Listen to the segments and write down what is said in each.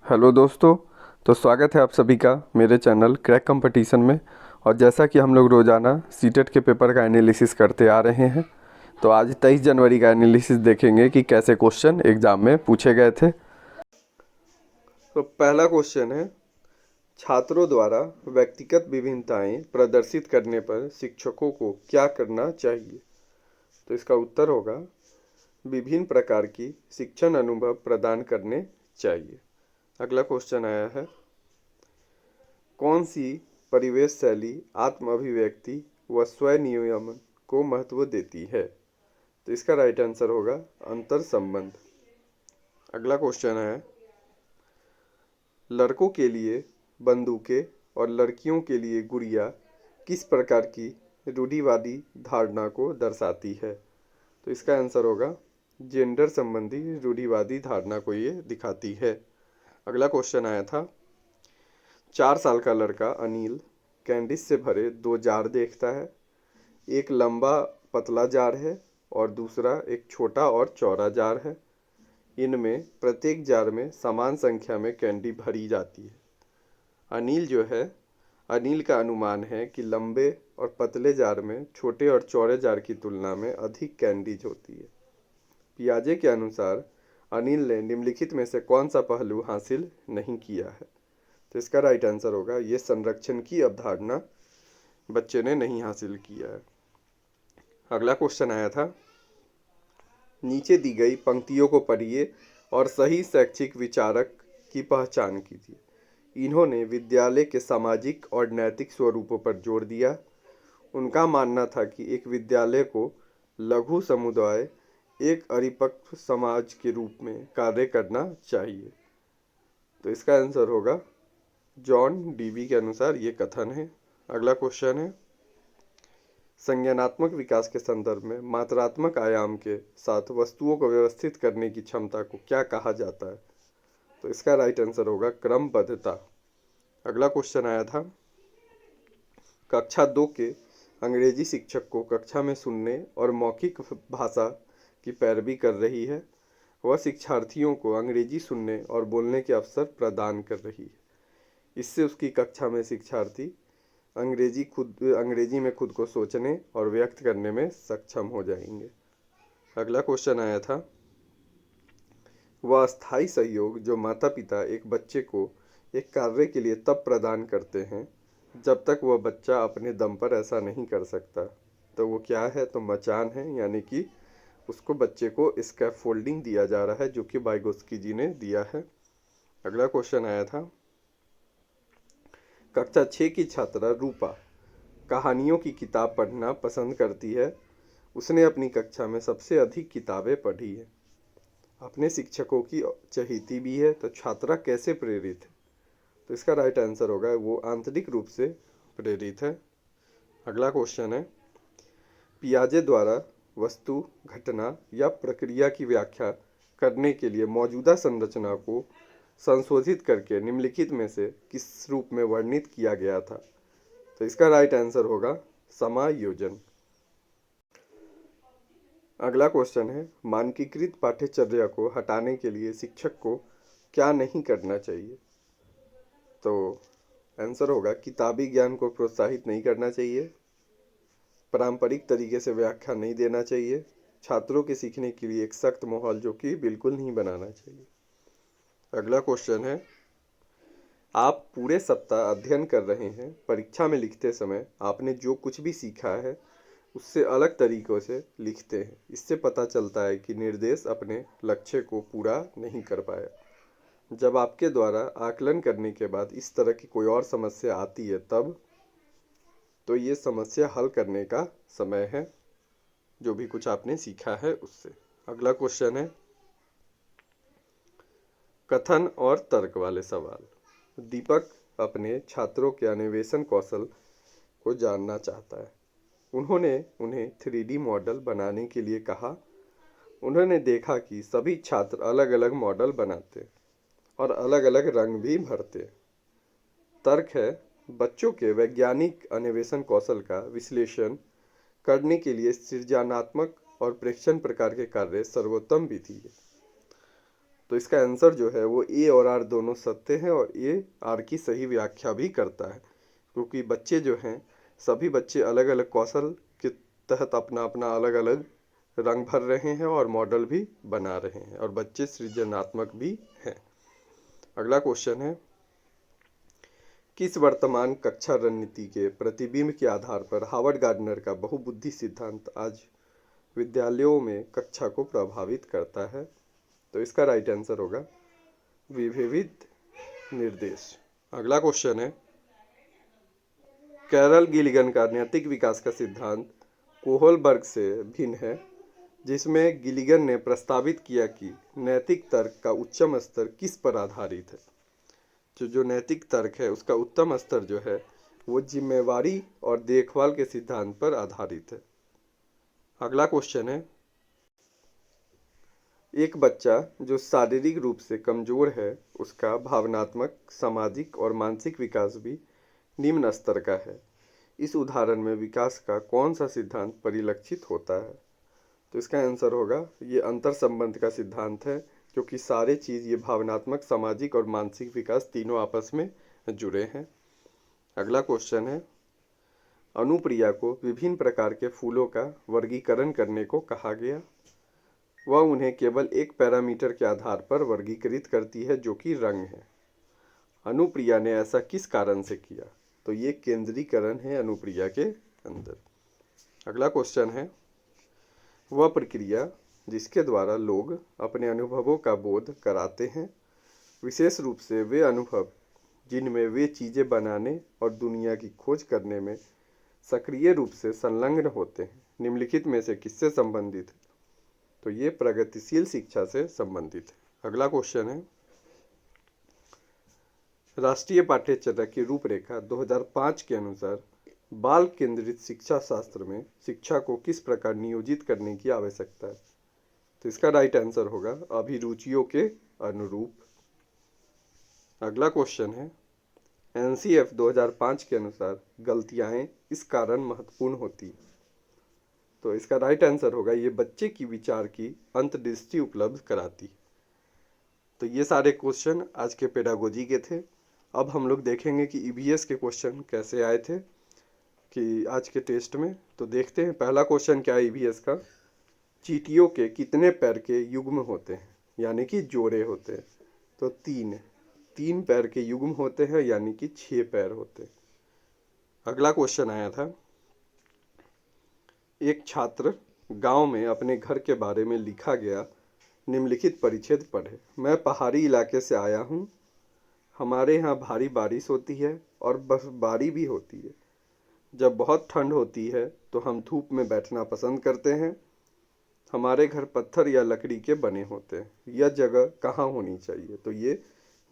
Hello दोस्तों। तो स्वागत है आप सभी का मेरे चैनल क्रैक कंपटीशन में। और जैसा कि हम लोग रोज़ाना सीटेट के पेपर का एनालिसिस करते आ रहे हैं, तो आज 23 जनवरी का एनालिसिस देखेंगे कि कैसे क्वेश्चन एग्ज़ाम में पूछे गए थे। तो पहला क्वेश्चन है, छात्रों द्वारा व्यक्तिगत विभिन्नताएं प्रदर्शित करने पर शिक्षकों को क्या करना चाहिए। तो इसका उत्तर होगा विभिन्न प्रकार की शिक्षण अनुभव प्रदान करने चाहिए। अगला क्वेश्चन आया है, कौन सी परिवेश शैली आत्म अभिव्यक्ति व स्व नियमन को महत्व देती है। तो इसका राइट आंसर होगा अंतर संबंध। अगला क्वेश्चन है, लड़कों के लिए बंदूकें और लड़कियों के लिए गुड़िया किस प्रकार की रूढ़िवादी धारणा को दर्शाती है। तो इसका आंसर होगा जेंडर संबंधी रूढ़िवादी धारणा को ये दिखाती है। अगला क्वेश्चन आया था, 4 साल का लड़का अनिल कैंडिस से भरे 2 जार देखता है। एक लंबा पतला जार है और दूसरा एक छोटा और चौड़ा जार है। इनमें प्रत्येक जार में समान संख्या में कैंडी भरी जाती है। अनिल का अनुमान है कि लंबे और पतले जार में छोटे और चौड़े जार की तुलना में अधिक कैंडीज होती है। पियाजे के अनुसार अनिल ने निम्नलिखित में से कौन सा पहलू हासिल नहीं किया है। तो इसका राइट आंसर होगा ये संरक्षण की अवधारणा बच्चे ने नहीं हासिल किया है। अगला क्वेश्चन आया था, नीचे दी गई पंक्तियों को पढ़िए और सही शैक्षिक विचारक की पहचान कीजिए। इन्होंने विद्यालय के सामाजिक और नैतिक स्वरूपों पर जोर दिया। उनका मानना था कि एक विद्यालय को लघु समुदाय एक परिपक्व समाज के रूप में कार्य करना चाहिए। तो इसका आंसर होगा जॉन डीवी के अनुसार ये कथन है। अगला क्वेश्चन है, संज्ञानात्मक विकास के संदर्भ में मात्रात्मक आयाम के साथ वस्तुओं को व्यवस्थित करने की क्षमता को क्या कहा जाता है। तो इसका राइट आंसर होगा क्रमबद्धता। अगला क्वेश्चन आया था, कक्षा 2 के अंग्रेजी शिक्षक को कक्षा में सुनने और मौखिक भाषा की पैरवी कर रही है। वह शिक्षार्थियों को अंग्रेजी सुनने और बोलने के अवसर प्रदान कर रही है। इससे उसकी कक्षा में शिक्षार्थी अंग्रेजी में खुद को सोचने और व्यक्त करने में सक्षम हो जाएंगे। अगला क्वेश्चन आया था, वह अस्थायी सहयोग जो माता पिता एक बच्चे को एक कार्य के लिए तब प्रदान करते हैं जब तक वह बच्चा अपने दम पर ऐसा नहीं कर सकता। तो वो क्या है, तो मचान है, यानी कि उसको बच्चे को स्कैफोल्डिंग दिया जा रहा है जो कि वाइगोत्स्की जी ने दिया है। अगला क्वेश्चन आया था, कक्षा 6 की छात्रा रूपा कहानियों की किताब पढ़ना पसंद करती है। उसने अपनी कक्षा में सबसे अधिक किताबें पढ़ी है। अपने शिक्षकों की चहेती भी है। तो छात्रा कैसे प्रेरित है। तो इसका राइट आंसर होगा वो आंतरिक रूप से प्रेरित है। अगला क्वेश्चन है, पियाजे द्वारा वस्तु घटना या प्रक्रिया की व्याख्या करने के लिए मौजूदा संरचना को संशोधित करके निम्नलिखित में से किस रूप में वर्णित किया गया था। तो इसका राइट आंसर होगा समायोजन। अगला क्वेश्चन है, मानकीकृत पाठ्यचर्या को हटाने के लिए शिक्षक को क्या नहीं करना चाहिए। तो आंसर होगा किताबी ज्ञान को प्रोत्साहित नहीं करना चाहिए, पारंपरिक तरीके से व्याख्या नहीं देना चाहिए, छात्रों के सीखने के लिए एक सख्त माहौल जो कि बिल्कुल नहीं बनाना चाहिए। अगला क्वेश्चन है, आप पूरे सप्ताह अध्ययन कर रहे हैं। परीक्षा में लिखते समय आपने जो कुछ भी सीखा है उससे अलग तरीकों से लिखते हैं। इससे पता चलता है कि निर्देश अपने लक्ष्य को पूरा नहीं कर पाया। जब आपके द्वारा आकलन करने के बाद इस तरह की कोई और समस्या आती है तब तो ये समस्या हल करने का समय है, जो भी कुछ आपने सीखा है उससे। अगला क्वेश्चन है, कथन और तर्क वाले सवाल। दीपक अपने छात्रों के अन्वेषण कौशल को जानना चाहता है। उन्होंने उन्हें 3D मॉडल बनाने के लिए कहा। उन्होंने देखा कि सभी छात्र अलग अलग मॉडल बनाते और अलग अलग रंग भी भरते। तर्क है, बच्चों के वैज्ञानिक अन्वेषण कौशल का विश्लेषण करने के लिए सृजनात्मक और प्रेक्षण प्रकार के कार्य सर्वोत्तम विधि है। तो इसका आंसर जो है वो ए और आर दोनों सत्य हैं और ए आर की सही व्याख्या भी करता है, क्योंकि बच्चे जो हैं सभी बच्चे अलग अलग कौशल के तहत अपना अपना अलग अलग रंग भर रहे हैं और मॉडल भी बना रहे हैं और बच्चे सृजनात्मक भी हैं। अगला क्वेश्चन है, किस वर्तमान कक्षा रणनीति के प्रतिबिंब के आधार पर हार्वर्ड गार्डनर का बहुबुद्धि सिद्धांत आज विद्यालयों में कक्षा को प्रभावित करता है? तो इसका राइट आंसर होगा विविध निर्देश। अगला क्वेश्चन है, कैरल गिलिगन का नैतिक विकास का सिद्धांत कोहलबर्ग से भिन्न है, जिसमें गिलिगन ने प्रस्तावित किया कि नैतिक तर्क का उच्चतम स्तर किस पर आधारित है। जो नैतिक तर्क है उसका उत्तम स्तर जो है वो जिम्मेवारी और देखभाल के सिद्धांत पर आधारित है। अगला क्वेश्चन है, एक बच्चा जो शारीरिक रूप से कमजोर है उसका भावनात्मक, सामाजिक और मानसिक विकास भी निम्न स्तर का है। इस उदाहरण में विकास का कौन सा सिद्धांत परिलक्षित होता है? तो इसका आंसर होगा ये अंतर संबंध का सिद्धांत है, क्योंकि सारे चीज़ ये भावनात्मक, सामाजिक और मानसिक विकास तीनों आपस में जुड़े हैं। अगला क्वेश्चन है, अनुप्रिया को विभिन्न प्रकार के फूलों का वर्गीकरण करने को कहा गया। वह उन्हें केवल एक पैरामीटर के आधार पर वर्गीकृत करती है जो कि रंग है। अनुप्रिया ने ऐसा किस कारण से किया? तो ये केंद्रीकरण है अनुप्रिया के अंदर। अगला क्वेश्चन है, वह प्रक्रिया जिसके द्वारा लोग अपने अनुभवों का बोध कराते हैं, विशेष रूप से वे अनुभव जिनमें वे चीज़ें बनाने और दुनिया की खोज करने में सक्रिय रूप से संलग्न होते हैं, निम्नलिखित में से किससे संबंधित है? तो ये प्रगतिशील शिक्षा से संबंधित है। अगला क्वेश्चन है, राष्ट्रीय पाठ्यचर्या की रूपरेखा 2005 के अनुसार बाल केंद्रित शिक्षा शास्त्र में शिक्षा को किस प्रकार नियोजित करने की आवश्यकता है? तो इसका राइट आंसर होगा अभिरुचियों के अनुरूप। अगला क्वेश्चन है, एनसीएफ 2005 के अनुसार गलतियां इस कारण महत्वपूर्ण होती है। तो इसका राइट आंसर होगा ये बच्चे की विचार की अंतर्दृष्टि उपलब्ध कराती। तो ये सारे क्वेश्चन आज के पेडागोजी के थे। अब हम लोग देखेंगे कि ईवीएस के क्वेश्चन कैसे आए थे कि आज के टेस्ट में। तो देखते हैं पहला क्वेश्चन क्या है ईवीएस का, चींटियों के कितने पैर के युग्म होते हैं, यानी कि जोड़े होते हैं? तो तीन पैर के युग्म होते हैं, यानी कि 6 पैर होते हैं। अगला क्वेश्चन आया था, एक छात्र गांव में अपने घर के बारे में लिखा गया निम्नलिखित परिच्छेद पढ़े। मैं पहाड़ी इलाके से आया हूँ, हमारे यहाँ भारी बारिश होती है और बर्फबारी भी होती है। जब बहुत ठंड होती है तो हम धूप में बैठना पसंद करते हैं। हमारे घर पत्थर या लकड़ी के बने होते हैं। यह जगह कहाँ होनी चाहिए? तो ये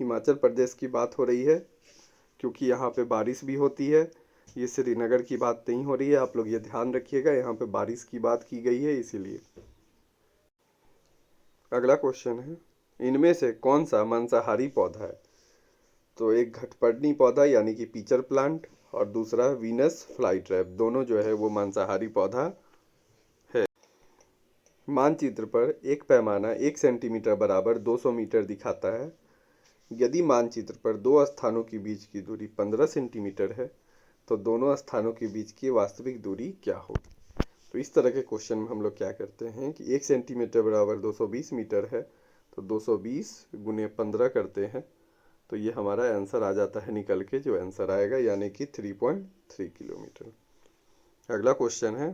हिमाचल प्रदेश की बात हो रही है, क्योंकि यहाँ पे बारिश भी होती है। ये श्रीनगर की बात नहीं हो रही है, आप लोग ये ध्यान रखिएगा, यहाँ पे बारिश की बात की गई है इसीलिए। अगला क्वेश्चन है, इनमें से कौन सा मांसाहारी पौधा है? तो एक घटपर्णी पौधा यानी कि पीचर प्लांट और दूसरा वीनस फ्लाईट्रैप, दोनों जो है वो मांसाहारी पौधा है। मानचित्र पर एक पैमाना 1 सेंटीमीटर बराबर 200 मीटर दिखाता है। यदि मानचित्र पर दो स्थानों के बीच की दूरी 15 सेंटीमीटर है तो दोनों स्थानों के बीच की वास्तविक दूरी क्या होगी? तो इस तरह के क्वेश्चन में हम लोग क्या करते हैं कि 1 सेंटीमीटर बराबर 220 मीटर है तो 220 गुने 15 करते हैं, तो ये हमारा आंसर आ जाता है निकल के, जो आंसर आएगा यानी कि 3.3 किलोमीटर। अगला क्वेश्चन है,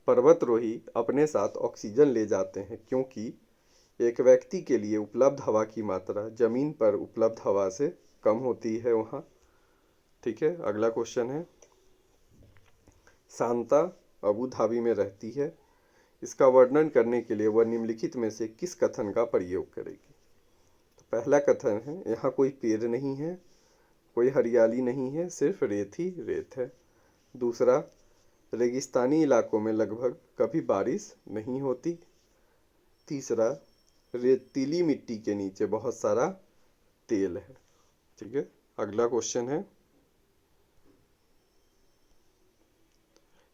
पर्वतरोही अपने साथ ऑक्सीजन ले जाते हैं क्योंकि एक व्यक्ति के लिए उपलब्ध हवा की मात्रा जमीन पर उपलब्ध हवा से कम होती है वहाँ। ठीक है, अगला क्वेश्चन है, शांता अबू धाबी में रहती है, इसका वर्णन करने के लिए वह निम्नलिखित में से किस कथन का प्रयोग करेगी? तो पहला कथन है, यहाँ कोई पेड़ नहीं है, कोई हरियाली नहीं है, सिर्फ रेत ही रेत है। दूसरा, रेगिस्तानी इलाकों में लगभग कभी बारिश नहीं होती। तीसरा, रेतीली मिट्टी के नीचे बहुत सारा तेल है। ठीक है, अगला क्वेश्चन है,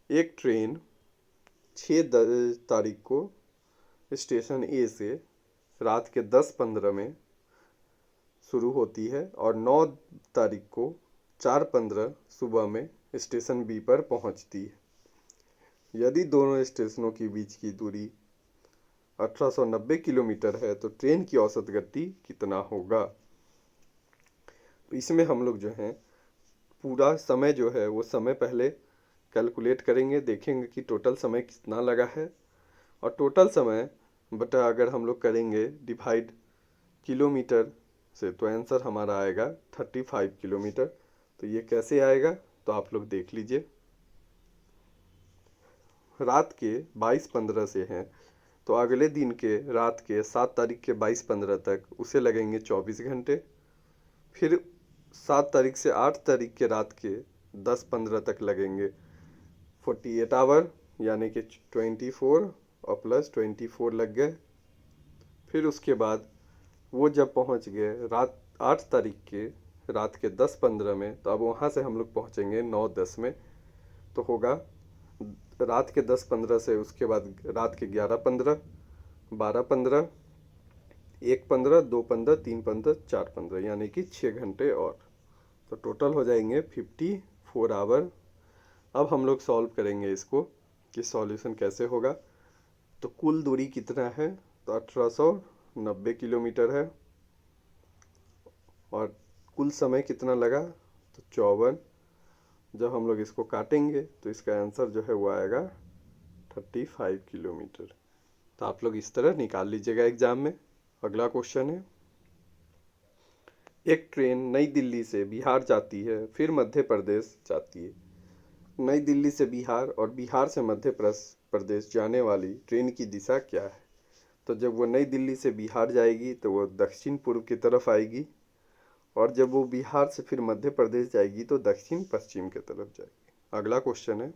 एक ट्रेन 6 तारीख को स्टेशन ए से रात के 10:15 में शुरू होती है और 9 तारीख को 4:15 सुबह में स्टेशन बी पर पहुंचती है। यदि दोनों स्टेशनों के बीच की दूरी 1890 किलोमीटर है तो ट्रेन की औसत गति कितना होगा? तो इसमें हम लोग जो है पूरा समय जो है वो समय पहले कैलकुलेट करेंगे, देखेंगे कि टोटल समय कितना लगा है, और टोटल समय बटा अगर हम लोग करेंगे डिवाइड किलोमीटर से तो आंसर हमारा आएगा 35 किलोमीटर। तो ये कैसे आएगा तो आप लोग देख लीजिए। रात के 22:15 से हैं तो अगले दिन के रात के 7 तारीख के 22:15 तक उसे लगेंगे 24 घंटे। फिर 7 तारीख से 8 तारीख के रात के 10:15 तक लगेंगे 48 आवर, यानी कि 24 और प्लस 24 लग गए। फिर उसके बाद वो जब पहुंच गए रात 8 तारीख के रात के 10:15 में, तो अब वहाँ से हम लोग पहुँचेंगे 9:10 में। तो होगा रात के 10:15 से उसके बाद रात के 11:15, 12:15, 1:15, 2:15, 3:15, 4:15, यानी कि 6 घंटे और। तो टोटल हो जाएंगे 54 आवर। अब हम लोग सॉल्व करेंगे इसको कि सॉल्यूशन कैसे होगा। तो कुल दूरी कितना है तो 1890 किलोमीटर है, और कुल समय कितना लगा तो 54। जब हम लोग इसको काटेंगे तो इसका आंसर जो है वो आएगा 35 किलोमीटर। तो आप लोग इस तरह निकाल लीजिएगा एग्जाम में। अगला क्वेश्चन है, एक ट्रेन नई दिल्ली से बिहार जाती है फिर मध्य प्रदेश जाती है। नई दिल्ली से बिहार और बिहार से मध्य प्रदेश जाने वाली ट्रेन की दिशा क्या है? तो जब वो नई दिल्ली से बिहार जाएगी तो वो दक्षिण पूर्व की तरफ आएगी, और जब वो बिहार से फिर मध्य प्रदेश जाएगी तो दक्षिण पश्चिम की तरफ जाएगी। अगला क्वेश्चन है,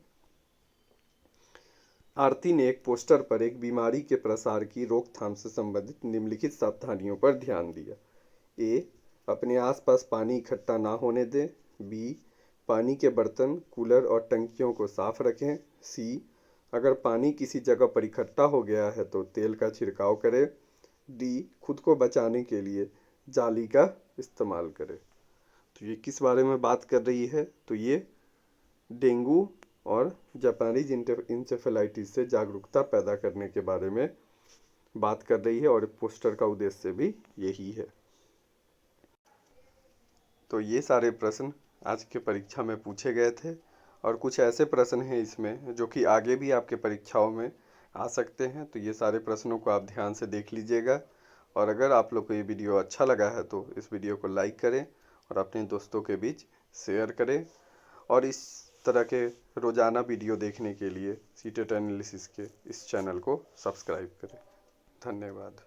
आरती ने एक पोस्टर पर एक बीमारी के प्रसार की रोकथाम से संबंधित निम्नलिखित सावधानियों पर ध्यान दिया। ए, अपने आसपास पानी इकट्ठा ना होने दें। बी, पानी के बर्तन, कूलर और टंकियों को साफ रखें। सी, अगर पानी किसी जगह पर इकट्ठा हो गया है तो तेल का छिड़काव करें। डी, खुद को बचाने के लिए जाली का इस्तेमाल करें। तो ये किस बारे में बात कर रही है? तो ये डेंगू और जापानीज इंसेफेलाइटिस से जागरूकता पैदा करने के बारे में बात कर रही है, और पोस्टर का उद्देश्य भी यही है। तो ये सारे प्रश्न आज के परीक्षा में पूछे गए थे, और कुछ ऐसे प्रश्न हैं इसमें जो कि आगे भी आपके परीक्षाओं में आ सकते हैं। तो ये सारे प्रश्नों को आप ध्यान से देख लीजिएगा, और अगर आप लोग को ये वीडियो अच्छा लगा है तो इस वीडियो को लाइक करें और अपने दोस्तों के बीच शेयर करें, और इस तरह के रोज़ाना वीडियो देखने के लिए सीटेट एनालिसिस के इस चैनल को सब्सक्राइब करें। धन्यवाद।